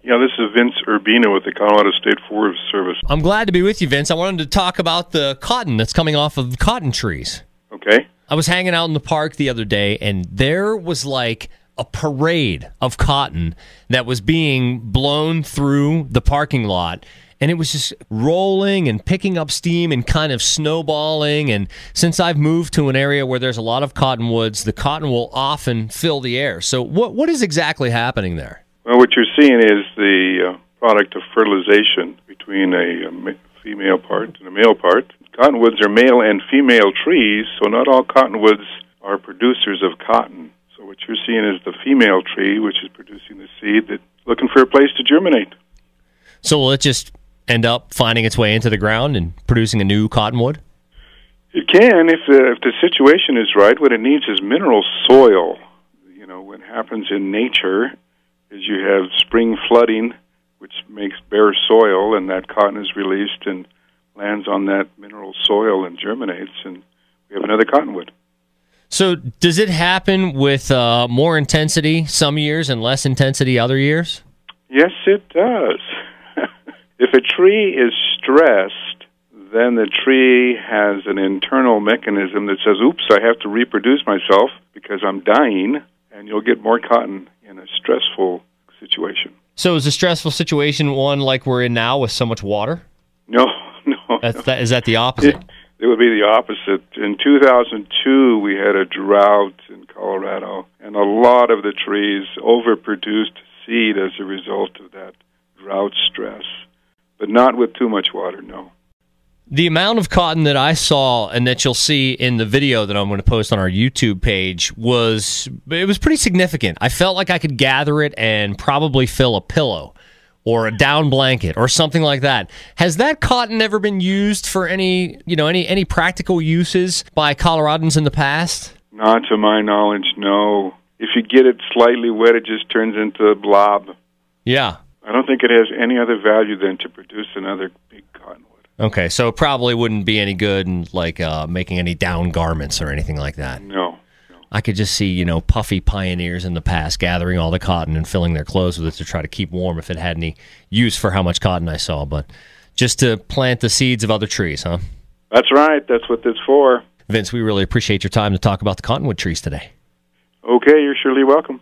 Yeah, this is Vince Urbina with the Colorado State Forest Service. I'm glad to be with you, Vince. I wanted to talk about the cotton that's coming off of cotton trees. Okay. I was hanging out in the park the other day, and there was like a parade of cotton that was being blown through the parking lot. And it was just rolling and picking up steam and kind of snowballing. And since I've moved to an area where there's a lot of cottonwoods, the cotton will often fill the air. So what is exactly happening there? Well, what you're seeing is the product of fertilization between a female part and a male part. Cottonwoods are male and female trees, so not all cottonwoods are producers of cotton. So what you're seeing is the female tree, which is producing the seed that's looking for a place to germinate. So will it just end up finding its way into the ground and producing a new cottonwood? It can, if the situation is right. What it needs is mineral soil. You know, what happens in nature is you have spring flooding, which makes bare soil, and that cotton is released and lands on that mineral soil and germinates, and we have another cottonwood. So does it happen with more intensity some years and less intensity other years? Yes, it does. If a tree is stressed, then the tree has an internal mechanism that says, oops, I have to reproduce myself because I'm dying, and you'll get more cotton in a stressful situation. So is a stressful situation one like we're in now with so much water? No. Is that the opposite? It would be the opposite. In 2002, we had a drought in Colorado, and a lot of the trees overproduced seed as a result of that drought stress. But not with too much water, no. The amount of cotton that I saw and that you'll see in the video that I'm going to post on our YouTube page was pretty significant. I felt like I could gather it and probably fill a pillow or a down blanket or something like that. Has that cotton ever been used for any practical uses by Coloradans in the past? Not to my knowledge, no. If you get it slightly wet, it just turns into a blob. Yeah. I don't think it has any other value than to produce another big cottonwood. Okay, so it probably wouldn't be any good in like making any down garments or anything like that. No. I could just see, puffy pioneers in the past gathering all the cotton and filling their clothes with it to try to keep warm if it had any use for how much cotton I saw, but just to plant the seeds of other trees, huh? That's right. That's what that's for. Vince, we really appreciate your time to talk about the cottonwood trees today. Okay, you're surely welcome.